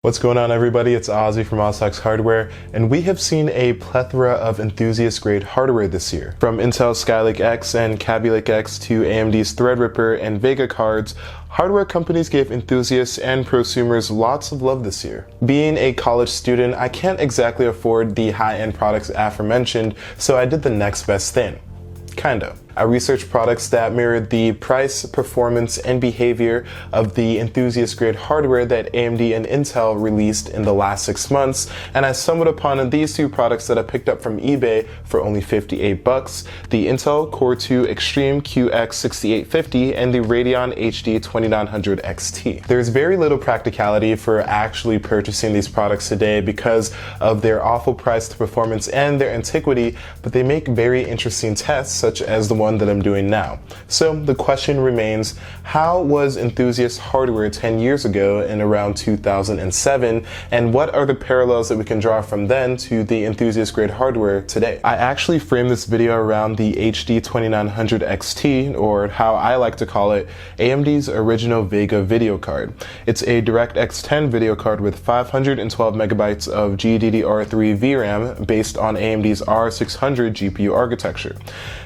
What's going on, everybody? It's Ozzy from OzTalksHW, and we have seen a plethora of enthusiast grade hardware this year. From Intel's Skylake X and Kabylake X to AMD's Threadripper and Vega cards, hardware companies gave enthusiasts and prosumers lots of love this year. Being a college student, I can't exactly afford the high-end products aforementioned, so I did the next best thing. Kinda. I researched products that mirrored the price, performance, and behavior of the enthusiast grade hardware that AMD and Intel released in the last 6 months, and I stumbled upon these two products that I picked up from eBay for only 58 bucks, the Intel Core 2 Extreme QX6850 and the Radeon HD 2900 XT. There's very little practicality for actually purchasing these products today because of their awful price to performance and their antiquity, but they make very interesting tests such as the one that I'm doing now. So the question remains, how was enthusiast hardware 10 years ago in around 2007, and what are the parallels that we can draw from then to the enthusiast grade hardware today? I actually framed this video around the HD 2900 XT, or how I like to call it, AMD's original Vega video card. It's a DirectX 10 video card with 512 megabytes of GDDR3 VRAM based on AMD's R600 GPU architecture.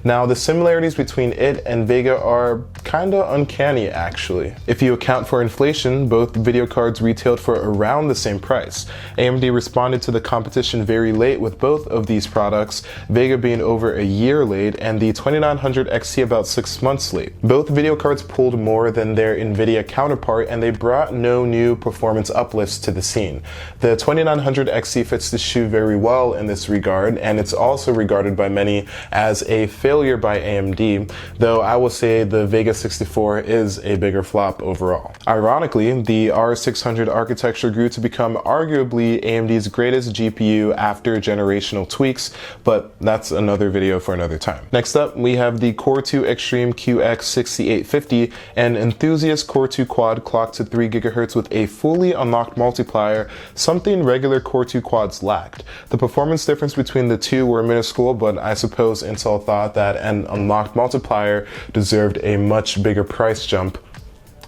Now, the similarities between it and Vega are kinda uncanny, actually. If you account for inflation, both video cards retailed for around the same price. AMD responded to the competition very late with both of these products, Vega being over a year late and the 2900 XT about 6 months late. Both video cards pulled more than their Nvidia counterpart, and they brought no new performance uplifts to the scene. The 2900 XT fits the shoe very well in this regard, and it's also regarded by many as a failure by AMD, though I will say the Vega 64 is a bigger flop overall. Ironically, the R600 architecture grew to become arguably AMD's greatest GPU after generational tweaks, but that's another video for another time. Next up, we have the Core 2 Extreme QX6850, an enthusiast Core 2 quad clocked to 3 GHz with a fully unlocked multiplier, something regular Core 2 quads lacked. The performance difference between the two were minuscule, but I suppose Intel thought that an unlocked multiplier deserved a much bigger price jump.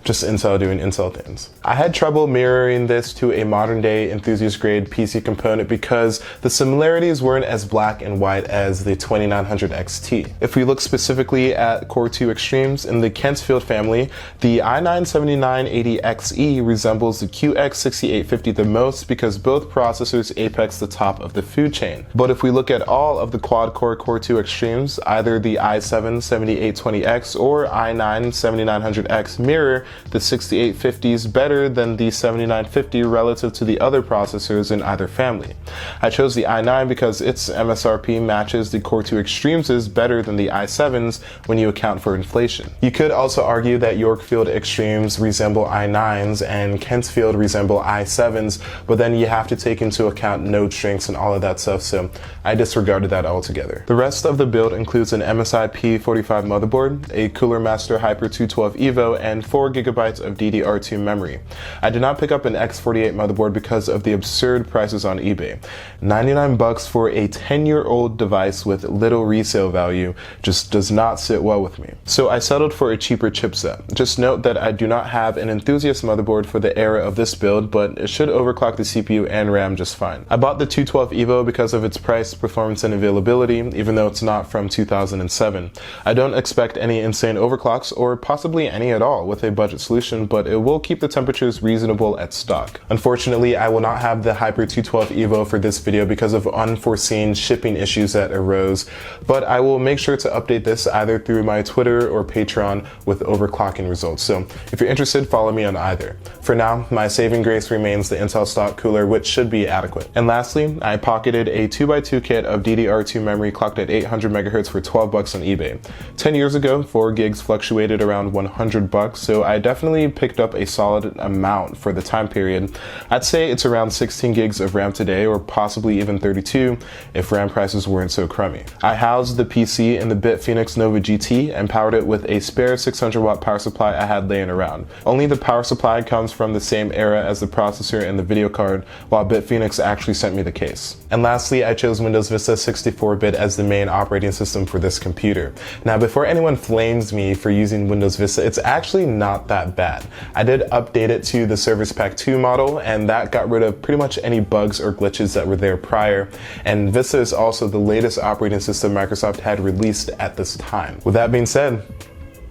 Just Intel doing Intel things. I had trouble mirroring this to a modern day enthusiast grade PC component because the similarities weren't as black and white as the 2900 XT. If we look specifically at Core 2 Extremes in the Kentfield family, the i9-7980XE resembles the QX6850 the most because both processors apex the top of the food chain. But if we look at all of the quad-core Core 2 Extremes, either the i7-7820X or i9-7900X mirror the 6850s better than the 7950 relative to the other processors in either family. I chose the i9 because its MSRP matches the Core 2 Extremes' better than the i7's when you account for inflation. You could also argue that Yorkfield Extremes resemble i9s and Kentfield resemble i7s, but then you have to take into account node strengths and all of that stuff, so I disregarded that altogether. The rest of the build includes an MSI P45 motherboard, a Cooler Master Hyper 212 Evo, and 4 GB of DDR2 memory. I did not pick up an X48 motherboard because of the absurd prices on eBay. 99 bucks for a 10-year-old device with little resale value just does not sit well with me. So I settled for a cheaper chipset. Just note that I do not have an enthusiast motherboard for the era of this build, but it should overclock the CPU and RAM just fine. I bought the 212 Evo because of its price, performance, and availability, even though it's not from 2007. I don't expect any insane overclocks or possibly any at all with a budget solution, but it will keep the temperatures reasonable at stock. Unfortunately, I will not have the Hyper 212 Evo for this video because of unforeseen shipping issues that arose, but I will make sure to update this either through my Twitter or Patreon with overclocking results. So if you're interested, follow me on either. For now, my saving grace remains the Intel stock cooler, which should be adequate. And lastly, I pocketed a 2x2 kit of DDR2 memory clocked at 800 MHz for 12 bucks on eBay. 10 years ago, 4 gigs fluctuated around 100 bucks, so I definitely picked up a solid amount for the time period. I'd say it's around 16 gigs of RAM today, or possibly even 32 if RAM prices weren't so crummy. I housed the PC in the BitPhoenix Nova GT and powered it with a spare 600 watt power supply I had laying around. Only the power supply comes from the same era as the processor and the video card, while BitPhoenix actually sent me the case. And lastly, I chose Windows Vista 64-bit as the main operating system for this computer. Now, before anyone flames me for using Windows Vista, it's actually not that bad. I did update it to the Service Pack 2 model, and that got rid of pretty much any bugs or glitches that were there prior. And Vista is also the latest operating system Microsoft had released at this time. With that being said,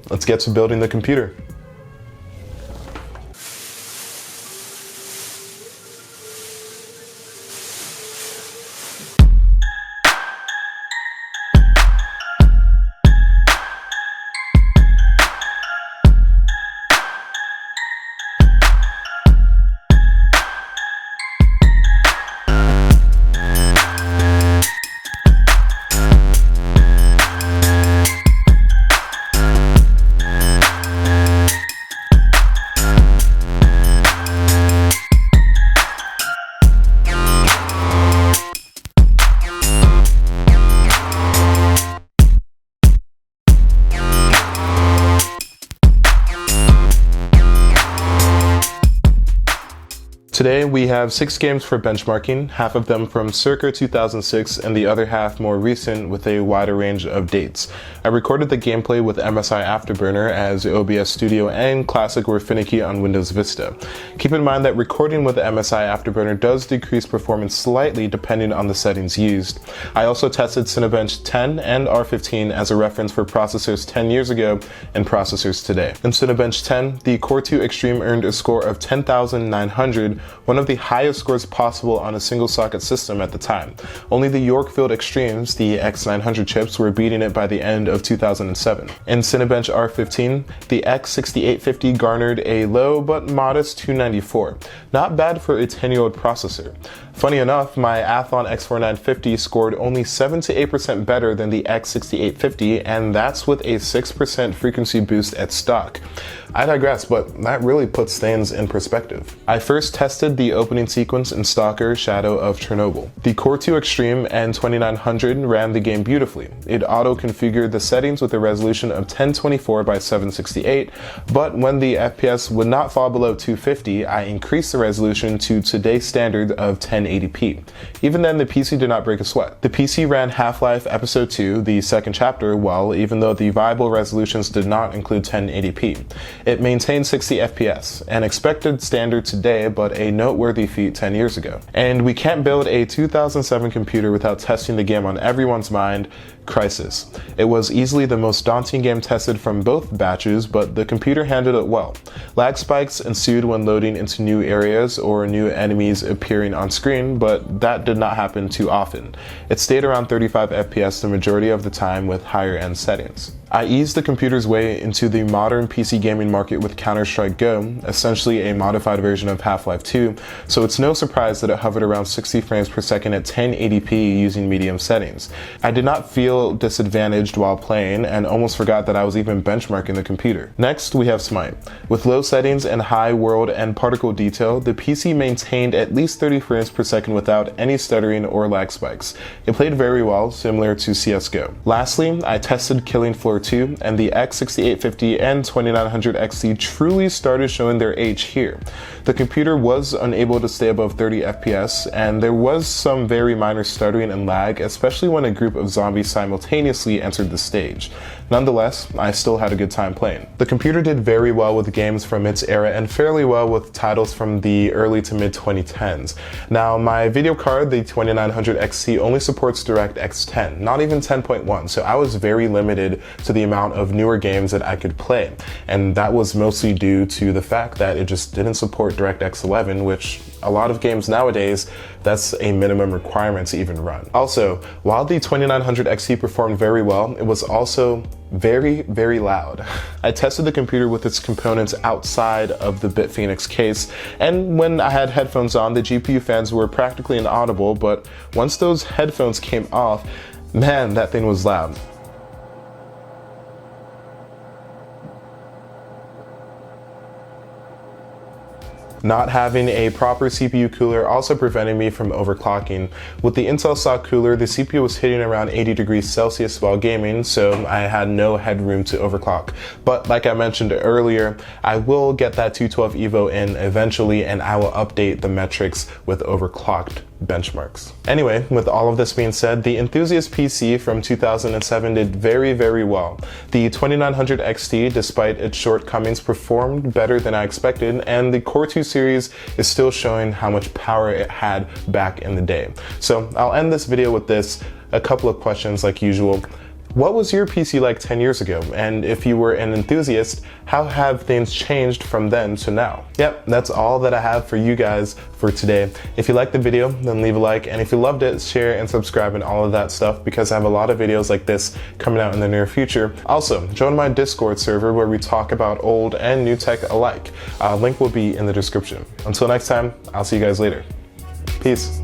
let's get to building the computer. Today we have 6 games for benchmarking, half of them from circa 2006 and the other half more recent with a wider range of dates. I recorded the gameplay with MSI Afterburner as OBS Studio and Classic were finicky on Windows Vista. Keep in mind that recording with MSI Afterburner does decrease performance slightly depending on the settings used. I also tested Cinebench 10 and R15 as a reference for processors 10 years ago and processors today. In Cinebench 10, the Core 2 Extreme earned a score of 10,900, one of the highest scores possible on a single socket system at the time. Only the Yorkfield Extremes, the X900 chips, were beating it by the end of 2007. In Cinebench R15, the X6850 garnered a low but modest 294. Not bad for a 10-year-old processor. Funny enough, my Athlon X4950 scored only 7 to 8% better than the X6850, and that's with a 6% frequency boost at stock. I digress, but that really puts things in perspective. I first tested the opening sequence in Stalker Shadow of Chernobyl. The Core 2 Extreme N2900 ran the game beautifully. It auto-configured the settings with a resolution of 1024 by 768, but when the FPS would not fall below 250, I increased the resolution to today's standard of 1080p. Even then, the PC did not break a sweat. The PC ran Half-Life Episode 2, the second chapter, well, even though the viable resolutions did not include 1080p. It maintained 60 FPS, an expected standard today, but a noteworthy feat 10 years ago. And we can't build a 2007 computer without testing the game on everyone's mind, Crysis. It was easily the most daunting game tested from both batches, but the computer handled it well. Lag spikes ensued when loading into new areas or new enemies appearing on screen, but that did not happen too often. It stayed around 35 FPS the majority of the time with higher end settings. I eased the computer's way into the modern PC gaming market with Counter-Strike Go, essentially a modified version of Half-Life 2, so it's no surprise that it hovered around 60 frames per second at 1080p using medium settings. I did not feel disadvantaged while playing and almost forgot that I was even benchmarking the computer. Next, we have Smite. With low settings and high world and particle detail, the PC maintained at least 30 frames per second without any stuttering or lag spikes. It played very well, similar to CSGO. Lastly, I tested Killing Floor 2, and the X6850 and 2900 XT truly started showing their age here. The computer was unable to stay above 30 FPS, and there was some very minor stuttering and lag, especially when a group of zombies simultaneously entered the stage. Nonetheless, I still had a good time playing. The computer did very well with games from its era and fairly well with titles from the early to mid 2010s. Now, my video card, the 2900 XT, only supports DirectX 10, not even 10.1, so I was very limited to the amount of newer games that I could play, and that was mostly due to the fact that it just didn't support DirectX 11, which a lot of games nowadays, that's a minimum requirement to even run. Also, while the 2900 XT performed very well, it was also very, very loud. I tested the computer with its components outside of the BitPhoenix case, and when I had headphones on, the GPU fans were practically inaudible, but once those headphones came off, man, that thing was loud. Not having a proper CPU cooler also prevented me from overclocking. With the Intel stock cooler, the CPU was hitting around 80 degrees Celsius while gaming, so I had no headroom to overclock. But like I mentioned earlier, I will get that 212 Evo in eventually, and I will update the metrics with overclocked benchmarks. Anyway, with all of this being said, the Enthusiast PC from 2007 did very, very well. The 2900 XT, despite its shortcomings, performed better than I expected, and the Core 2 series is still showing how much power it had back in the day. So I'll end this video with this, a couple of questions like usual. What was your PC like 10 years ago? And if you were an enthusiast, how have things changed from then to now? Yep, that's all that I have for you guys for today. If you liked the video, then leave a like. And if you loved it, share and subscribe and all of that stuff, because I have a lot of videos like this coming out in the near future. Also, join my Discord server where we talk about old and new tech alike. Link will be in the description. Until next time, I'll see you guys later. Peace.